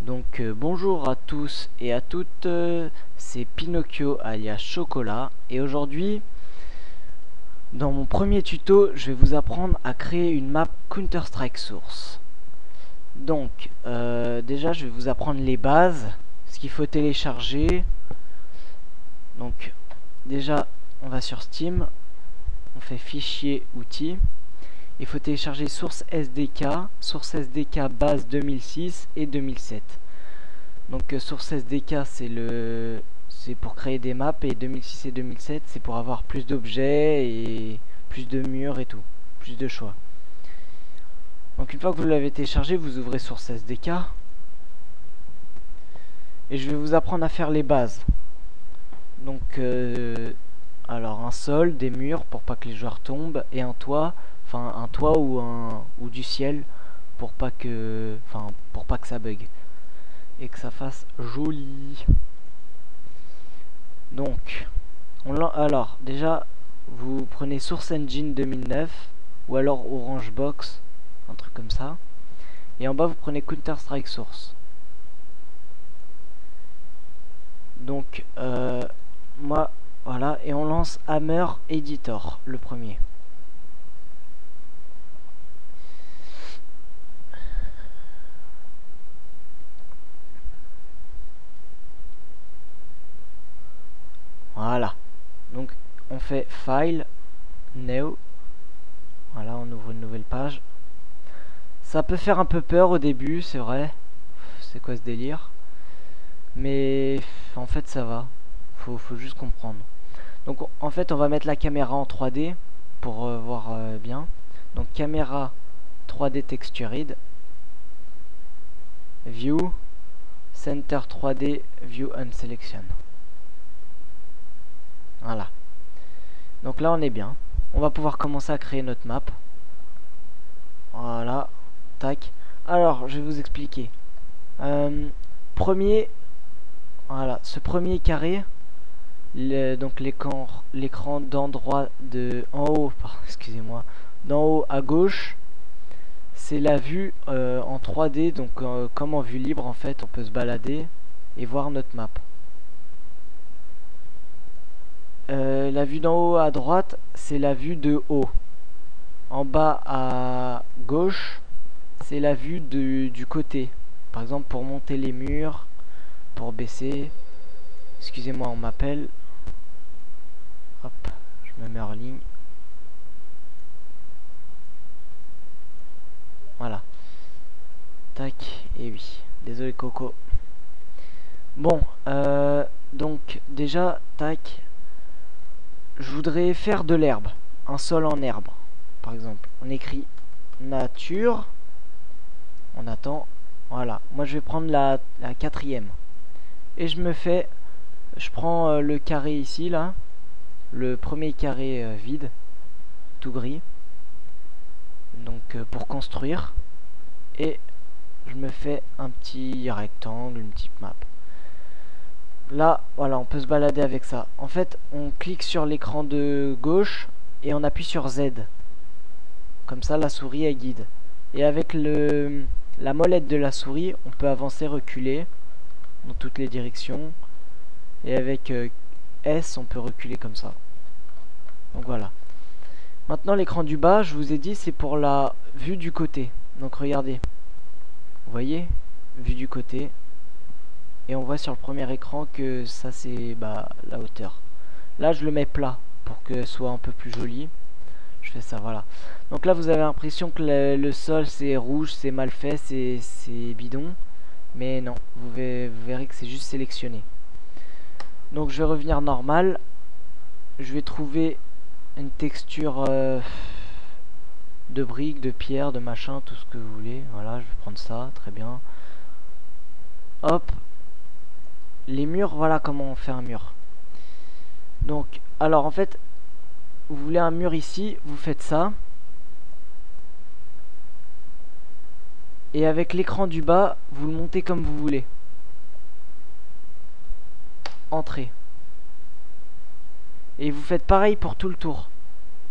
Bonjour à tous et à toutes, c'est Pinocchio alias Chocolat et aujourd'hui dans mon premier tuto je vais vous apprendre à créer une map Counter-Strike Source. Déjà je vais vous apprendre les bases, ce qu'il faut télécharger. Donc déjà on va sur Steam, on fait fichier outils. Il faut télécharger Source SDK base 2006 et 2007. Source SDK c'est pour créer des maps, et 2006 et 2007 c'est pour avoir plus d'objets et plus de murs et tout, plus de choix. Donc une fois que vous l'avez téléchargé, vous ouvrez Source SDK et je vais vous apprendre à faire les bases. Alors un sol, des murs pour pas que les joueurs tombent, et un toit. Enfin un toit ou du ciel pour pas que ça bug et que ça fasse joli. Alors déjà vous prenez Source Engine 2009 ou alors Orange Box, un truc comme ça, et en bas vous prenez Counter-Strike Source. Moi voilà, et on lance Hammer Editor, le premier. Voilà, donc on fait File, New. Voilà, on ouvre une nouvelle page. Ça peut faire un peu peur au début, c'est vrai. C'est quoi ce délire? Mais en fait ça va. Faut juste comprendre. Donc en fait on va mettre la caméra en 3D pour voir bien. Donc caméra 3D Textured, View, Center 3D, View and Selection. Voilà. Donc là on est bien. On va pouvoir commencer à créer notre map. Voilà. Tac. Alors je vais vous expliquer. Voilà, ce premier carré, donc l'écran d'endroit en haut, excusez-moi, d'en haut à gauche, c'est la vue en 3D, donc comme en vue libre en fait, on peut se balader et voir notre map. La vue d'en haut à droite, c'est la vue de haut. En bas à gauche, c'est la vue du côté. Par exemple, pour monter les murs, pour baisser. Excusez-moi, on m'appelle. Hop, je me mets en ligne. Voilà. Tac, et oui. Désolé Coco. Bon, donc déjà, tac. Je voudrais faire de l'herbe, un sol en herbe. Par exemple, on écrit nature, on attend, voilà. Moi je vais prendre la quatrième. Et je prends le carré ici, là. Le premier carré vide, tout gris. Pour construire. Et je me fais un petit rectangle, une petite map. Là, voilà, on peut se balader avec ça. En fait, on clique sur l'écran de gauche et on appuie sur Z. Comme ça, la souris, elle guide. Et avec la molette de la souris, on peut avancer, reculer dans toutes les directions. Et avec S, on peut reculer comme ça. Donc voilà. Maintenant, l'écran du bas, je vous ai dit, c'est pour la vue du côté. Donc regardez. Vous voyez? Vue du côté. Et on voit sur le premier écran que ça c'est la hauteur. Là je le mets plat pour que ce soit un peu plus joli. Je fais ça, voilà. Donc là vous avez l'impression que le sol c'est rouge, c'est mal fait, c'est bidon. Mais non, vous verrez que c'est juste sélectionné. Donc je vais revenir normal. Je vais trouver une texture de briques, de pierre, de machin, tout ce que vous voulez. Voilà, je vais prendre ça, très bien. Hop. Les murs, voilà comment on fait un mur. Donc, alors en fait, vous voulez un mur ici, vous faites ça. Et avec l'écran du bas, vous le montez comme vous voulez. Entrée. Et vous faites pareil pour tout le tour.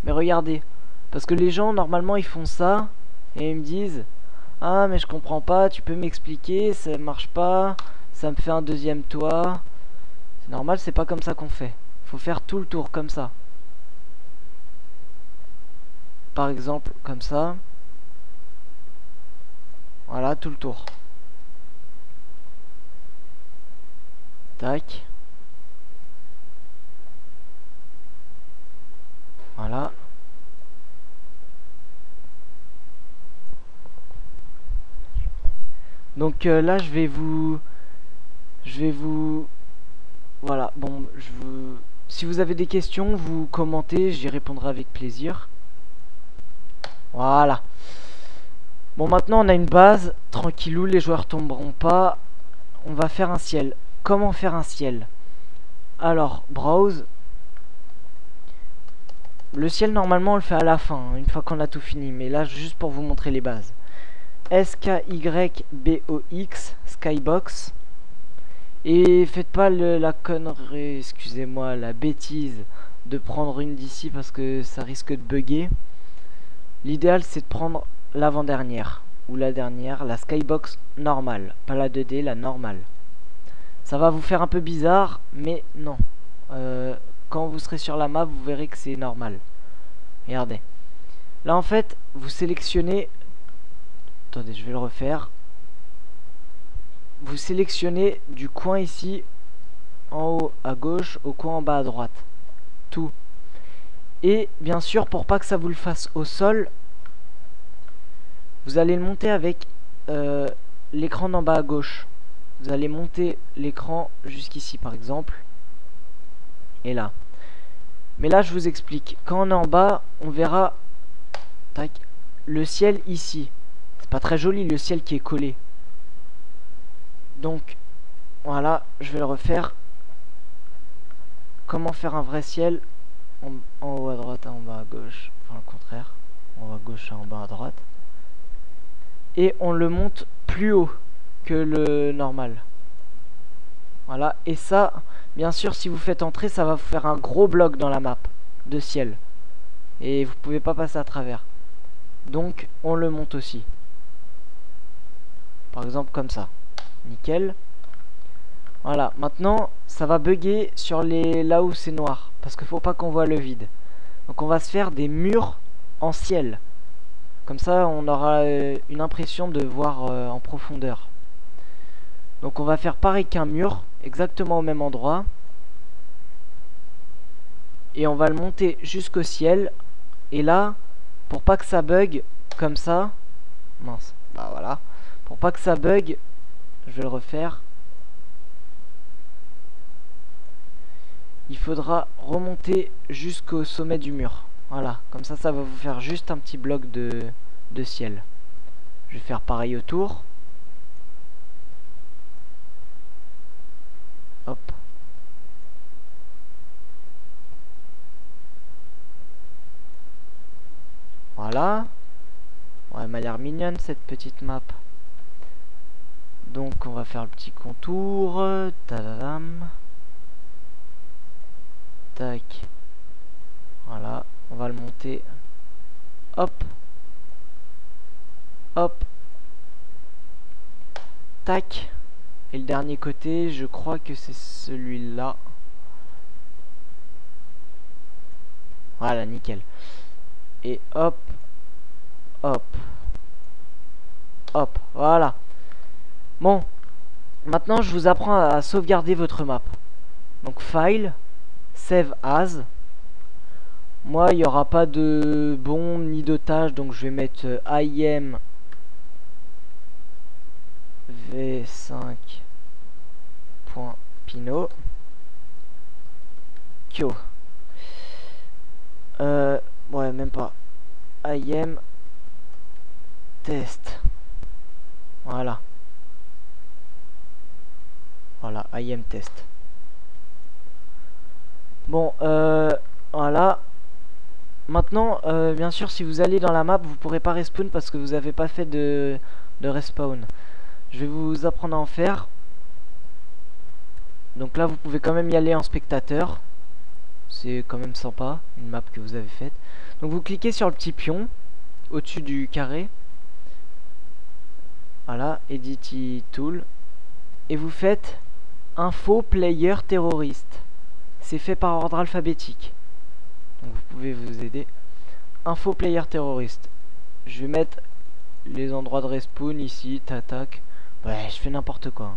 Mais regardez, parce que les gens, normalement, ils font ça, et ils me disent... Ah mais je comprends pas, tu peux m'expliquer, ça marche pas, ça me fait un deuxième toit. C'est normal, c'est pas comme ça qu'on fait. Faut faire tout le tour comme ça. Par exemple, comme ça. Voilà, tout le tour. Tac. Voilà. Donc là, je vais vous... Voilà, bon, si vous avez des questions, vous commentez, j'y répondrai avec plaisir. Voilà. Bon, maintenant, on a une base. Tranquillou, les joueurs tomberont pas. On va faire un ciel. Comment faire un ciel? Alors, browse. Le ciel, normalement, on le fait à la fin, hein, une fois qu'on a tout fini. Mais là, juste pour vous montrer les bases. SKYBOX, Skybox. Et faites pas la connerie, excusez-moi, la bêtise de prendre une d'ici parce que ça risque de bugger. L'idéal, c'est de prendre l'avant-dernière. Ou la dernière, la Skybox normale. Pas la 2D, la normale. Ça va vous faire un peu bizarre, mais non. Quand vous serez sur la map, vous verrez que c'est normal. Regardez. Là, en fait, vous sélectionnez... Attendez, je vais le refaire. Vous sélectionnez du coin ici, en haut à gauche, au coin en bas à droite. Tout. Et bien sûr, pour pas que ça vous le fasse au sol, vous allez le monter avec l'écran d'en bas à gauche. Vous allez monter l'écran jusqu'ici par exemple. Et là. Mais là je vous explique. Quand on est en bas, on verra tac, le ciel ici. C'est pas très joli le ciel qui est collé. Donc voilà, je vais le refaire. Comment faire un vrai ciel en haut à droite, en bas à gauche. Enfin le contraire. En haut à gauche, en bas à droite. Et on le monte plus haut que le normal. Voilà, et ça, bien sûr, si vous faites entrer, ça va vous faire un gros bloc dans la map de ciel. Et vous pouvez pas passer à travers. Donc, on le monte aussi. Par exemple, comme ça. Nickel. Voilà, maintenant, ça va bugger sur les là où c'est noir. Parce qu'il faut pas qu'on voit le vide. Donc, on va se faire des murs en ciel. Comme ça, on aura une impression de voir en profondeur. Donc, on va faire pareil qu'un mur. Exactement au même endroit. Et on va le monter jusqu'au ciel. Et là, pour pas que ça bug comme ça, mince, bah voilà, pour pas que ça bug, je vais le refaire. Il faudra remonter jusqu'au sommet du mur. Voilà, comme ça, ça va vous faire juste un petit bloc de ciel. Je vais faire pareil autour. Hop. Voilà. Ouais, elle m'a l'air mignonne cette petite map. Donc on va faire le petit contour. Tadadam. Tac. Voilà. On va le monter. Hop. Hop. Tac. Et le dernier côté, je crois que c'est celui-là. Voilà, nickel. Et hop. Hop. Hop. Voilà. Bon. Maintenant, je vous apprends à sauvegarder votre map. Donc, File. Save as. Moi, il n'y aura pas de bon ni d'otage. Donc, je vais mettre IM v5.pino. Kyo. Ouais, même pas. IM test. Voilà. Voilà, IM test. Bon, voilà. Maintenant, bien sûr, si vous allez dans la map, vous pourrez pas respawn parce que vous n'avez pas fait de respawn. Je vais vous apprendre à en faire. Donc là, vous pouvez quand même y aller en spectateur. C'est quand même sympa, une map que vous avez faite. Donc vous cliquez sur le petit pion au-dessus du carré. Voilà, Edit Tool. Et vous faites Info Player Terroriste. C'est fait par ordre alphabétique. Donc vous pouvez vous aider. Info Player Terroriste. Je vais mettre les endroits de respawn ici, tac. Ouais, je fais n'importe quoi.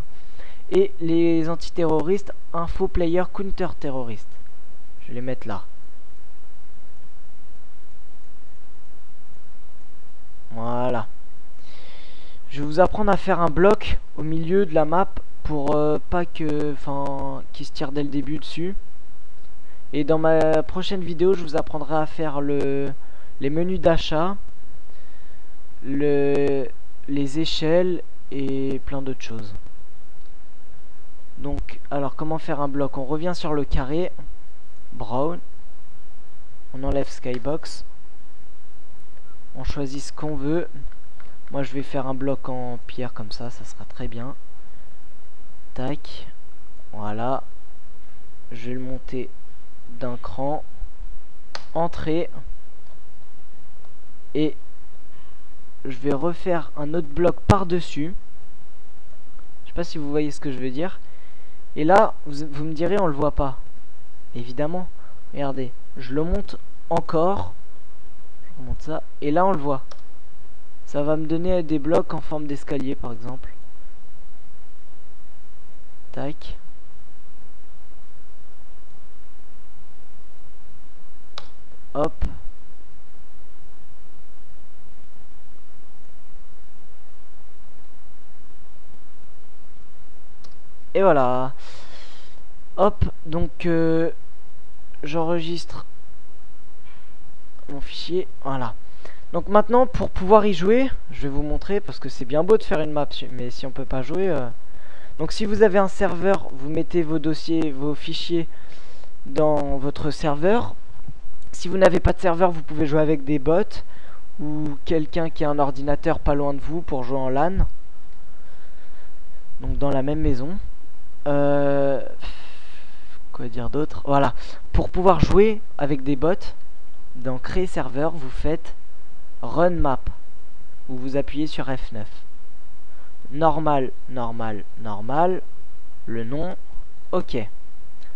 Et les antiterroristes, Info Player Counter Terroriste. Je vais les mettre là. Voilà. Je vais vous apprendre à faire un bloc au milieu de la map pour pas que, qui se tire dès le début dessus. Et dans ma prochaine vidéo, je vous apprendrai à faire les menus d'achat, les échelles et plein d'autres choses. Donc, alors comment faire un bloc? On revient sur le carré, brown, on enlève skybox, on choisit ce qu'on veut. Moi je vais faire un bloc en pierre comme ça sera très bien. Tac, voilà. Je vais le monter d'un cran. Entrée. Et je vais refaire un autre bloc par-dessus. Je sais pas si vous voyez ce que je veux dire. Et là, vous me direz, on le voit pas. Évidemment. Regardez, je le monte encore. Je remonte ça. Et là, on le voit. Ça va me donner des blocs en forme d'escalier, par exemple. Tac. Hop. Et voilà. Hop. Donc, j'enregistre mon fichier. Voilà. Donc maintenant, pour pouvoir y jouer, je vais vous montrer, parce que c'est bien beau de faire une map, mais si on peut pas jouer... Donc si vous avez un serveur, vous mettez vos dossiers, vos fichiers dans votre serveur. Si vous n'avez pas de serveur, vous pouvez jouer avec des bots, ou quelqu'un qui a un ordinateur pas loin de vous pour jouer en LAN. Donc dans la même maison. Quoi dire d'autre? Voilà. Pour pouvoir jouer avec des bots, dans créer serveur, vous faites Run Map, où vous appuyez sur F9. Normal, normal, normal. Le nom. OK.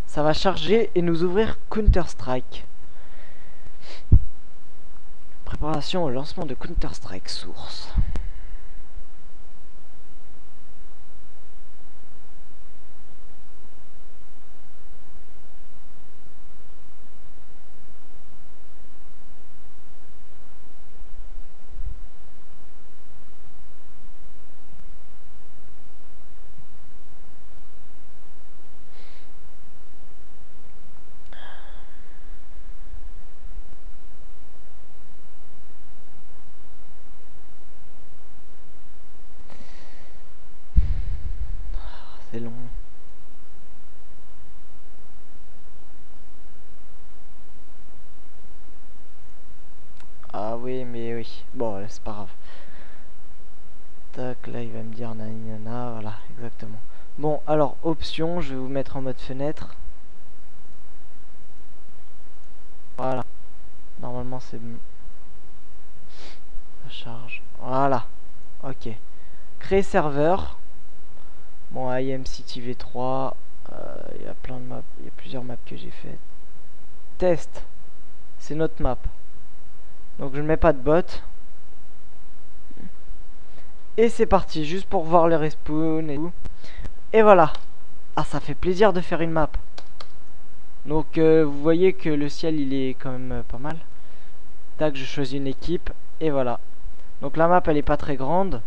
Ça va charger et nous ouvrir Counter-Strike. Préparation au lancement de Counter-Strike source. C'est long. Ah oui, mais oui. Bon, c'est pas grave. Tac, là il va me dire nanana, voilà, exactement. Bon, alors, option, je vais vous mettre en mode fenêtre. Voilà. Normalement, c'est bon. Ça charge. Voilà. OK. Créer serveur. Bon, IMCity V3. Il y a plein de maps. Il y a plusieurs maps que j'ai faites. Test. C'est notre map. Donc, je ne mets pas de bot. Et c'est parti. Juste pour voir les respawns et tout. Et voilà. Ah, ça fait plaisir de faire une map. Donc, vous voyez que le ciel, il est quand même pas mal. Tac, je choisis une équipe. Et voilà. Donc, la map, elle est pas très grande.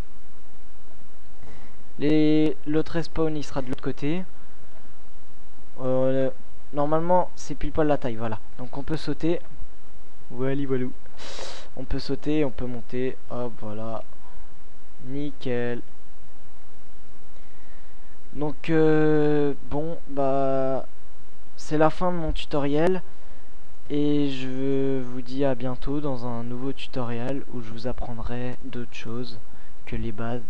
L'autre respawn, il sera de l'autre côté. Normalement, c'est pile poil la taille. Voilà. Donc, on peut sauter. Walou. On peut sauter, on peut monter. Hop, voilà. Nickel. Donc, bon, bah... c'est la fin de mon tutoriel. Et je vous dis à bientôt dans un nouveau tutoriel où je vous apprendrai d'autres choses que les bases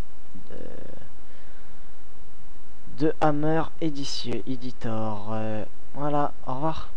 de Hammer Editor. Voilà, au revoir.